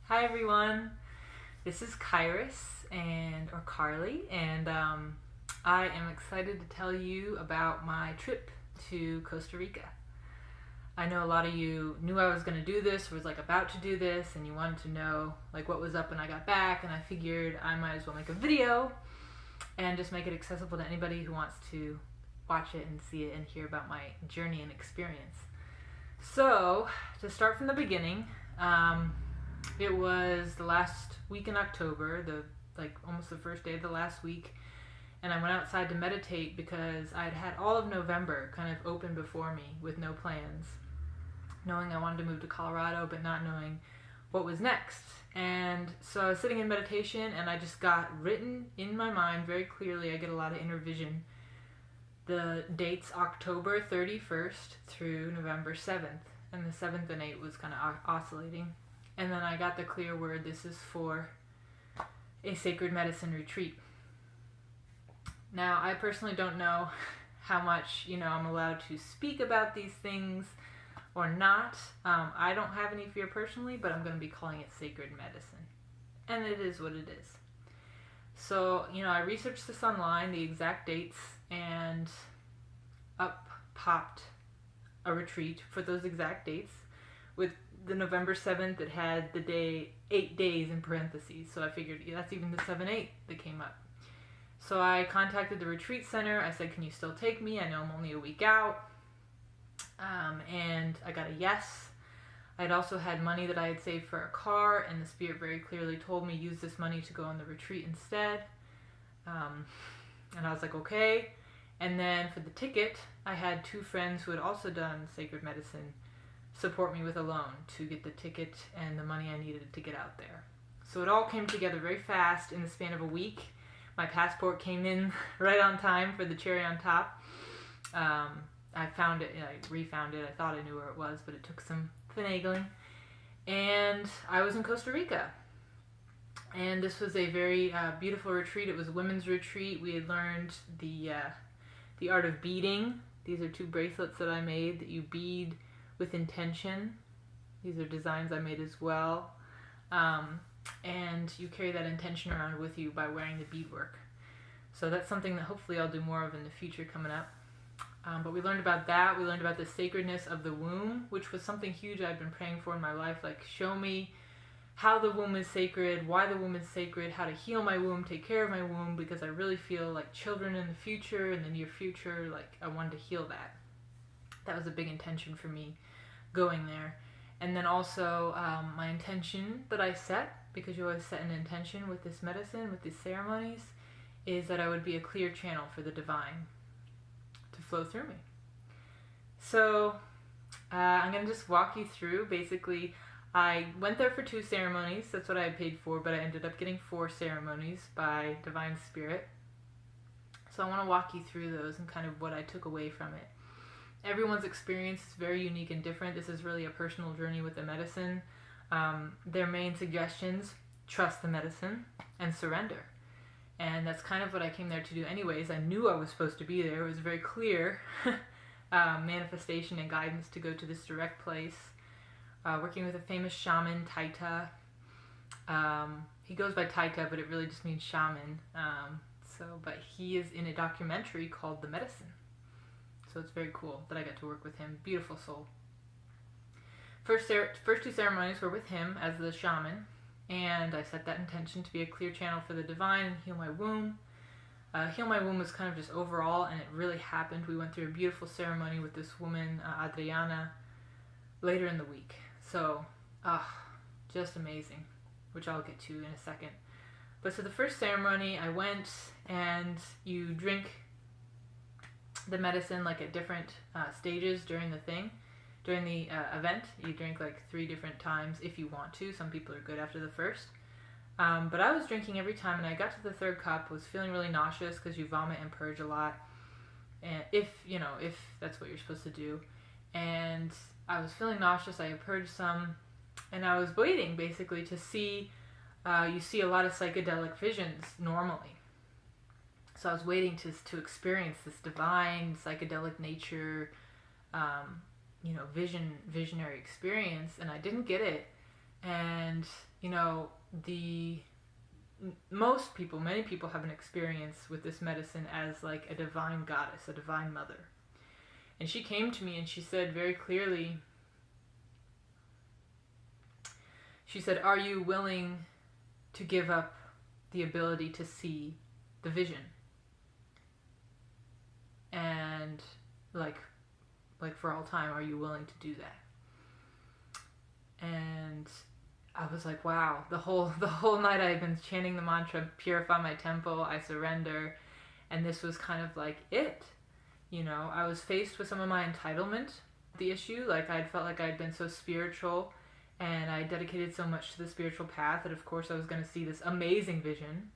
Hi everyone, this is Kairos or Carly, and I am excited to tell you about my trip to Costa Rica. I know a lot of you knew I was going to do this, was about to do this, and you wanted to know what was up when I got back, and I figured I might as well make a video and just make it accessible to anybody who wants to watch it and see it and hear about my journey and experience. So, to start from the beginning, it was the last week in October, almost the first day of the last week, and I went outside to meditate because I'd had all of November kind of open before me with no plans, knowing I wanted to move to Colorado but not knowing what was next. And so I was sitting in meditation and I just got written in my mind very clearly. I get a lot of inner vision. The dates October 31st through November 7th, and the 7th and 8th was kind of oscillating. And then I got the clear word, this is for a sacred medicine retreat. Now, I personally don't know how much, I'm allowed to speak about these things or not. I don't have any fear personally, but I'm going to be calling it sacred medicine. And it is what it is. So, I researched this online, the exact dates, and up popped a retreat for those exact dates. With the November 7th, it had the day 8 days in parentheses. So I figured that's even the 7-8 that came up. So I contacted the retreat center. I said, can you still take me? I know I'm only a week out. And I got a yes. I'd also had money that I had saved for a car, and the spirit very clearly told me use this money to go on the retreat instead. And I was like, okay. And then for the ticket, I had 2 friends who had also done sacred medicine support me with a loan to get the ticket and the money I needed to get out there. So it all came together very fast in the span of a week. My passport came in right on time for the cherry on top. I found it, I refound it. I thought I knew where it was, but it took some finagling. And I was in Costa Rica. And this was a very beautiful retreat. It was a women's retreat. We had learned the art of beading. These are 2 bracelets that I made that you bead with intention. These are designs I made as well. And you carry that intention around with you by wearing the beadwork. So that's something that hopefully I'll do more of in the future coming up. But we learned about that. We learned about the sacredness of the womb, which was something huge I've been praying for in my life. Show me how the womb is sacred, why the womb is sacred, how to heal my womb, take care of my womb, because I really feel like children in the future, in the near future, I wanted to heal that. That was a big intention for me going there. And then also my intention that I set, because you always set an intention with this medicine, with these ceremonies, is that I would be a clear channel for the divine to flow through me. So I'm going to just walk you through. Basically, I went there for 2 ceremonies. That's what I had paid for, but I ended up getting 4 ceremonies by Divine Spirit. So I want to walk you through those and kind of what I took away from it. Everyone's experience is very unique and different. This is really a personal journey with the medicine. Their main suggestions: trust the medicine and surrender. And that's kind of what I came there to do anyways. I knew I was supposed to be there. It was very clear manifestation and guidance to go to this direct place. Working with a famous shaman, Taita. He goes by Taita, but it really just means shaman. But he is in a documentary called The Medicine. So it's very cool that I got to work with him. Beautiful soul. First 2 ceremonies were with him as the shaman, and I set that intention to be a clear channel for the divine and heal my womb. Heal my womb was kind of just overall, and it really happened. We went through a beautiful ceremony with this woman, Adriana, later in the week. So, just amazing, which I'll get to in a second. But so the first ceremony, I went and you drink the medicine at different stages during the event. You drink 3 different times if you want to. Some people are good after the first. But I was drinking every time, and I got to the 3rd cup, was feeling really nauseous because you vomit and purge a lot. And if that's what you're supposed to do. And I was feeling nauseous, I had purged some, and I was waiting basically to see, you see a lot of psychedelic visions normally. So I was waiting to experience this divine psychedelic nature, visionary experience, and I didn't get it. And, many people have an experience with this medicine as like a divine goddess, a divine mother. And she came to me and she said very clearly, she said, "Are you willing to give up the ability to see the vision?" And like for all time, are you willing to do that? And I was like, wow. The whole night I had been chanting the mantra, "Purify my temple, I surrender," and this was kind of like it. I was faced with some of my entitlement, the issue. Like, I felt like I'd been so spiritual and I dedicated so much to the spiritual path that of course I was going to see this amazing vision,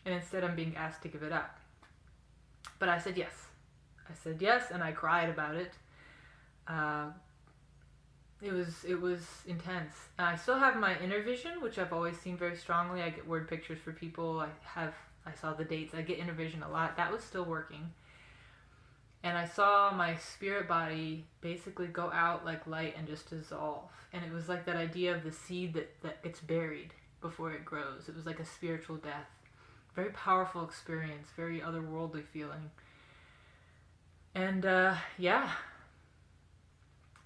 and instead I'm being asked to give it up. But I said yes. And I cried about it. It was intense. I still have my inner vision, which I've always seen very strongly. I get word pictures for people. I saw the dates. I get inner vision a lot. That was still working. And I saw my spirit body basically go out like light and just dissolve. And it was like that idea of the seed that gets buried before it grows. It was like a spiritual death. Very powerful experience, very otherworldly feeling. And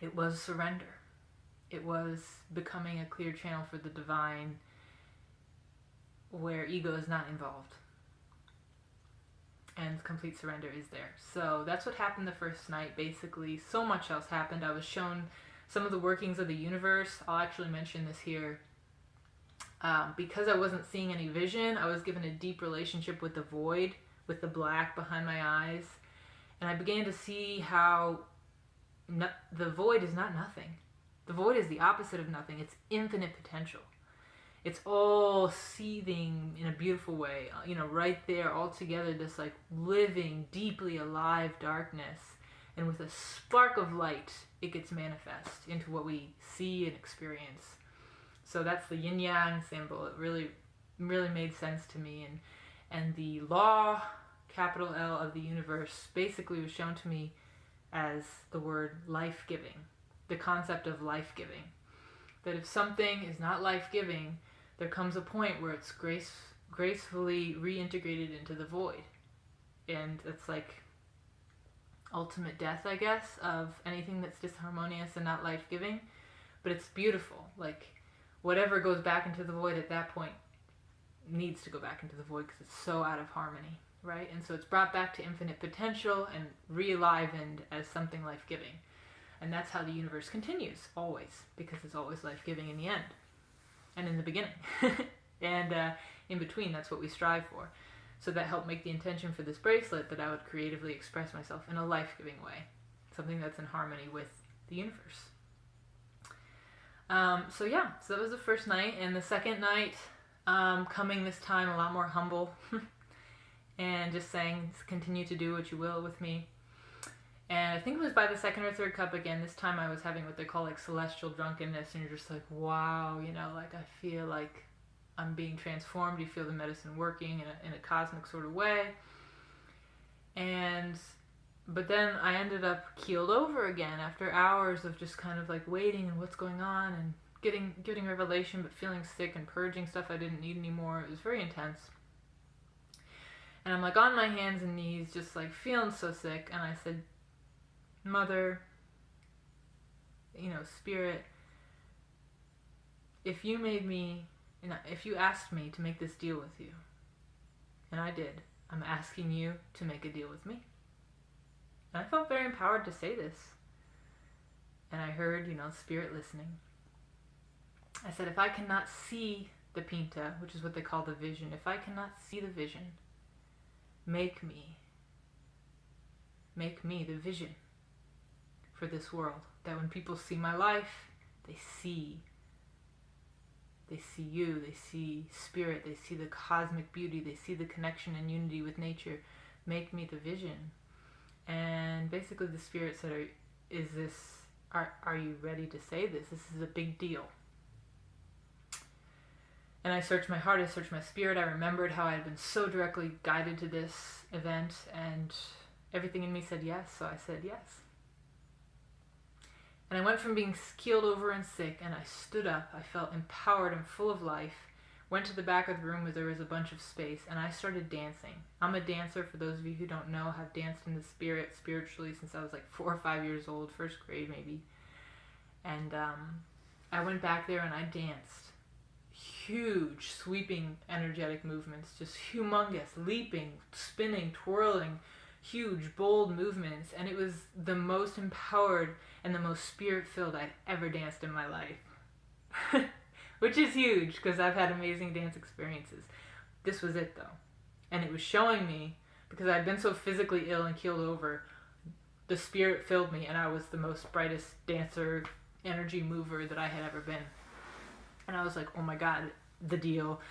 it was surrender. It was becoming a clear channel for the divine where ego is not involved. And complete surrender is there. So that's what happened the first night, basically. So much else happened. I was shown some of the workings of the universe. I'll actually mention this here. Because I wasn't seeing any vision, I was given a deep relationship with the void, with the black behind my eyes. And I began to see how the void is not nothing. The void is the opposite of nothing. It's infinite potential. It's all seething in a beautiful way, right there, all together, this like living, deeply alive darkness. And with a spark of light, it gets manifest into what we see and experience. So that's the yin-yang symbol. It really, really made sense to me. And the law, capital L, of the universe basically was shown to me as the word life-giving, the concept of life-giving. That if something is not life-giving, there comes a point where it's gracefully reintegrated into the void. And it's like ultimate death, I guess, of anything that's disharmonious and not life-giving. But it's beautiful. Like, whatever goes back into the void at that point needs to go back into the void because it's so out of harmony, right? And so it's brought back to infinite potential and re-livened as something life-giving. And that's how the universe continues, always, because it's always life-giving in the end. And in the beginning. And in between, that's what we strive for. So that helped make the intention for this bracelet that I would creatively express myself in a life-giving way. Something that's in harmony with the universe. So that was the first night. And the second night, coming this time a lot more humble. And just saying, continue to do what you will with me. And I think it was by the second or third cup again, this time I was having what they call like celestial drunkenness, and you're just like, wow, like I feel like I'm being transformed. You feel the medicine working in a cosmic sort of way. But then I ended up keeled over again after hours of just kind of like waiting and what's going on and getting revelation, but feeling sick and purging stuff I didn't need anymore. It was very intense. And I'm like on my hands and knees, just like feeling so sick. And I said, Mother, Spirit, if you asked me to make this deal with you, and I did, I'm asking you to make a deal with me. And I felt very empowered to say this. And I heard, Spirit listening. I said, if I cannot see the pinta, which is what they call the vision, if I cannot see the vision, make me the vision for this world. That when people see my life, they see you, they see spirit, they see the cosmic beauty, they see the connection and unity with nature. Make me the vision. And basically the Spirit said, are you ready to say this? This is a big deal. And I searched my heart, I searched my spirit, I remembered how I had been so directly guided to this event, and everything in me said yes, so I said yes. And I went from being keeled over and sick, and I stood up. I felt empowered and full of life. Went to the back of the room where there was a bunch of space, and I started dancing. I'm a dancer, for those of you who don't know. I've danced in the spirit spiritually since I was like 4 or 5 years old, first grade maybe. And I went back there and I danced. Huge, sweeping, energetic movements, just humongous, leaping, spinning, twirling, huge, bold movements. And it was the most empowered and the most spirit-filled I'd ever danced in my life. Which is huge, because I've had amazing dance experiences. This was it, though. And it was showing me, because I'd been so physically ill and keeled over, the spirit filled me, and I was the most brightest dancer, energy mover that I had ever been. And I was like, oh my God, the deal,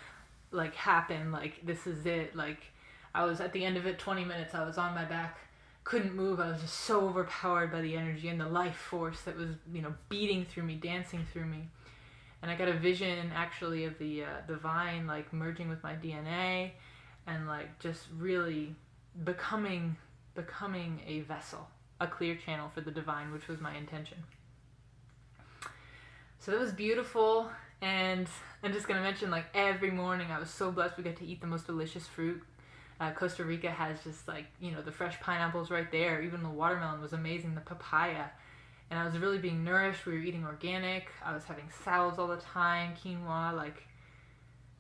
like, happened. Like, this is it. Like, I was at the end of it, 20 minutes, I was on my back, couldn't move. I was just so overpowered by the energy and the life force that was, beating through me, dancing through me. And I got a vision, actually, of the divine, like, merging with my DNA and, like, just really becoming a vessel, a clear channel for the divine, which was my intention. So that was beautiful. And I'm just going to mention, like, every morning I was so blessed. We got to eat the most delicious fruit. Costa Rica has just, like, the fresh pineapples right there. Even the watermelon was amazing, the papaya. And I was really being nourished. We were eating organic. I was having salads all the time, quinoa, like,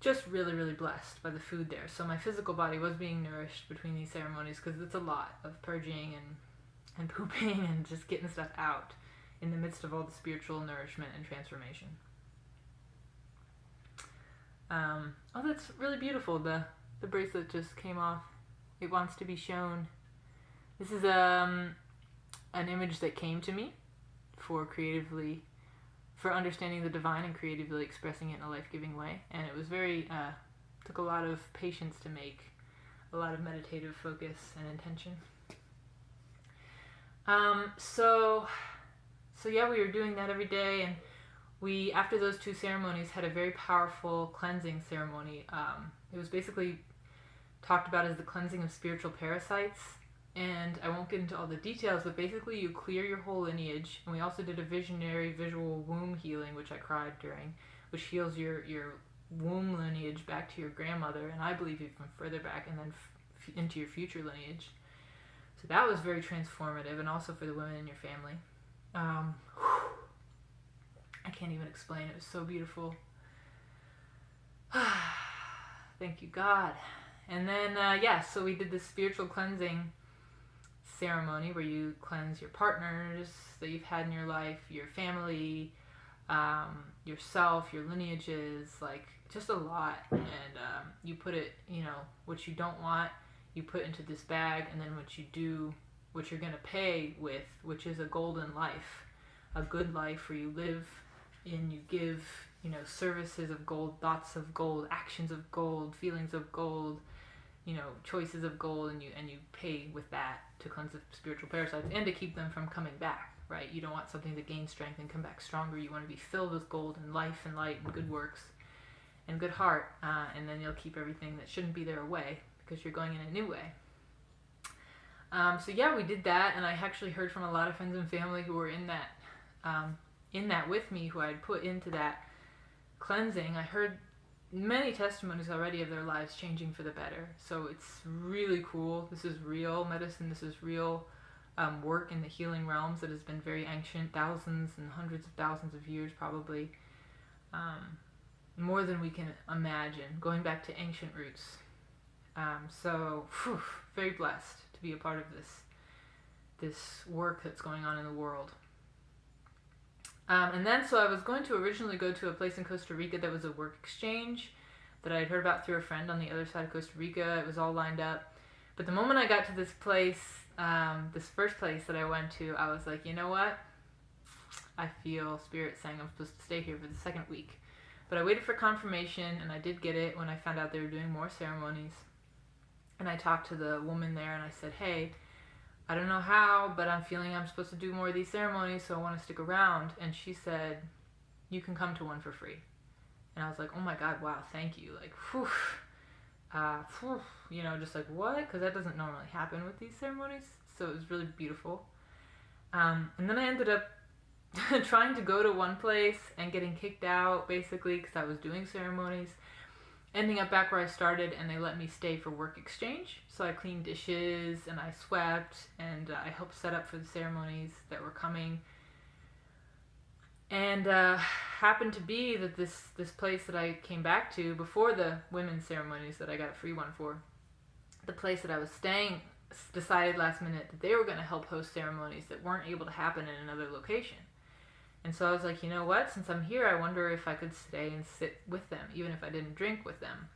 just really, really blessed by the food there. So my physical body was being nourished between these ceremonies, because it's a lot of purging and pooping and just getting stuff out in the midst of all the spiritual nourishment and transformation. Oh, that's really beautiful. The bracelet just came off. It wants to be shown. This is an image that came to me for understanding the divine and creatively expressing it in a life-giving way. And it was took a lot of patience to make, a lot of meditative focus and intention. So yeah, we were doing that every day, and we, after those 2 ceremonies, had a very powerful cleansing ceremony. It was basically talked about as the cleansing of spiritual parasites. And I won't get into all the details, but basically you clear your whole lineage. And we also did a visionary visual womb healing, which I cried during, which heals your womb lineage back to your grandmother, and I believe even further back, and then into your future lineage. So that was very transformative, and also for the women in your family. I can't even explain. It was so beautiful. Thank you, God. And then, so we did this spiritual cleansing ceremony where you cleanse your partners that you've had in your life, your family, yourself, your lineages, like, just a lot. And you put it, what you don't want, you put into this bag, and then what you do, what you're going to pay with, which is a golden life, a good life where you live and you give, services of gold, thoughts of gold, actions of gold, feelings of gold, choices of gold, and you pay with that to cleanse the spiritual parasites and to keep them from coming back, right? You don't want something to gain strength and come back stronger. You want to be filled with gold and life and light and good works and good heart, and then you'll keep everything that shouldn't be there away, because you're going in a new way. So yeah, we did that, and I actually heard from a lot of friends and family who were in that with me, who I had put into that cleansing. I heard many testimonies already of their lives changing for the better. So it's really cool. This is real medicine. This is real work in the healing realms that has been very ancient, thousands and hundreds of thousands of years probably. More than we can imagine, going back to ancient roots. Very blessed to be a part of this work that's going on in the world. And then, so I was going to originally go to a place in Costa Rica that was a work exchange that I had heard about through a friend on the other side of Costa Rica. It was all lined up. But the moment I got to this place, this first place that I went to, I was like, you know what? I feel Spirit saying I'm supposed to stay here for the second week. But I waited for confirmation, and I did get it when I found out they were doing more ceremonies. And I talked to the woman there, and I said, hey, I don't know how, but I'm feeling I'm supposed to do more of these ceremonies, so I want to stick around. And she said, you can come to one for free. And I was like, oh my God, wow, thank you. Like, just like, what? Because that doesn't normally happen with these ceremonies. So it was really beautiful. And then I ended up trying to go to one place and getting kicked out, basically, because I was doing ceremonies. Ending up back where I started, and they let me stay for work exchange. So I cleaned dishes, and I swept, and I helped set up for the ceremonies that were coming. And happened to be that this place that I came back to before the women's ceremonies that I got a free one for, the place that I was staying decided last minute that they were going to help host ceremonies that weren't able to happen in another location. And so I was like, you know what? Since I'm here, I wonder if I could stay and sit with them, even if I didn't drink with them.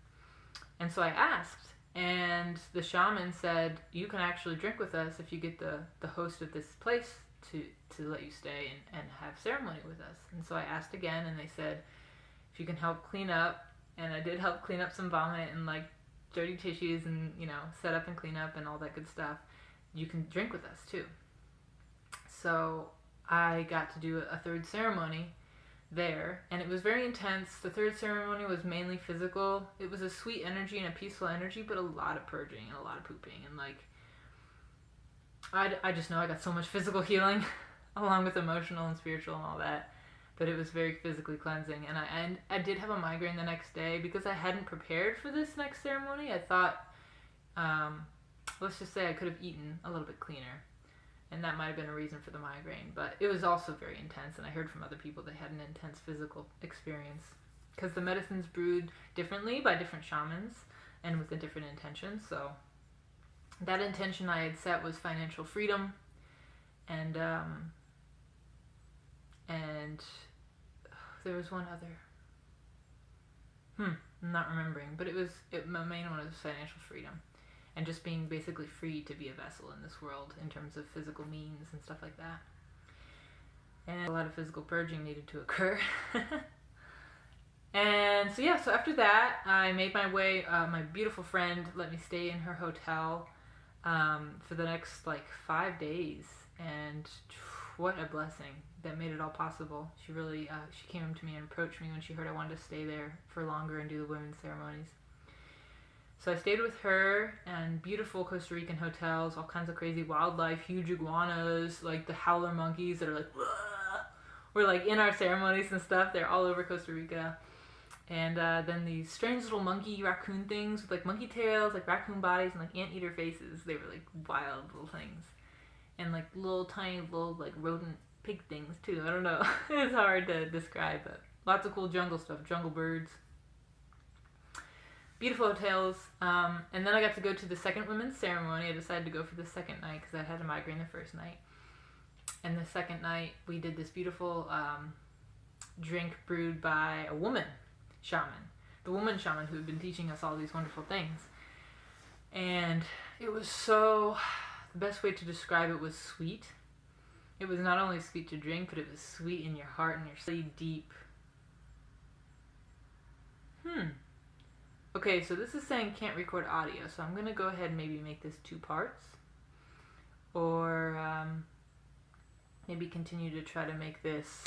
And so I asked, and the shaman said, you can actually drink with us if you get the host of this place to let you stay and have ceremony with us. And so I asked again, and they said, if you can help clean up, and I did help clean up some vomit and like dirty tissues and, you know, set up and clean up and all that good stuff, you can drink with us too. So I got to do a third ceremony there, and it was very intense. The third ceremony was mainly physical. It was a sweet energy and a peaceful energy, but a lot of purging and a lot of pooping, and like I just know I got so much physical healing along with emotional and spiritual and all that, but it was very physically cleansing. And I did have a migraine the next day because I hadn't prepared for this next ceremony. I thought, let's just say I could have eaten a little bit cleaner, and that might have been a reason for the migraine. But it was also very intense, and I heard from other people they had an intense physical experience because the medicine's brewed differently by different shamans and with a different intention. So that intention I had set was financial freedom, and there was one other. I'm not remembering, but my main one was financial freedom, and just being basically free to be a vessel in this world in terms of physical means and stuff like that. And a lot of physical purging needed to occur. And so yeah, so after that, I made my way. My beautiful friend let me stay in her hotel for the next like 5 days, and what a blessing that made it all possible. She really she came to me and approached me when she heard I wanted to stay there for longer and do the women's ceremonies. So I stayed with her, and beautiful Costa Rican hotels, all kinds of crazy wildlife, huge iguanas, like the howler monkeys that are like, whoa! We're like in our ceremonies and stuff. They're all over Costa Rica. And then these strange little monkey raccoon things with like monkey tails, like raccoon bodies, and like anteater faces. They were like wild little things. And like little tiny little like rodent pig things too. I don't know. It's hard to describe, but lots of cool jungle stuff, jungle birds. Beautiful hotels. And then I got to go to the second women's ceremony. I decided to go for the second night because I had a migraine the first night. And the second night we did this beautiful drink brewed by a woman shaman. The woman shaman who had been teaching us all these wonderful things. And it was so... The best way to describe it was sweet. It was not only sweet to drink, but it was sweet in your heart and your really deep. Okay, so this is saying can't record audio, so I'm going to go ahead and maybe make this 2 parts. Or maybe continue to try to make this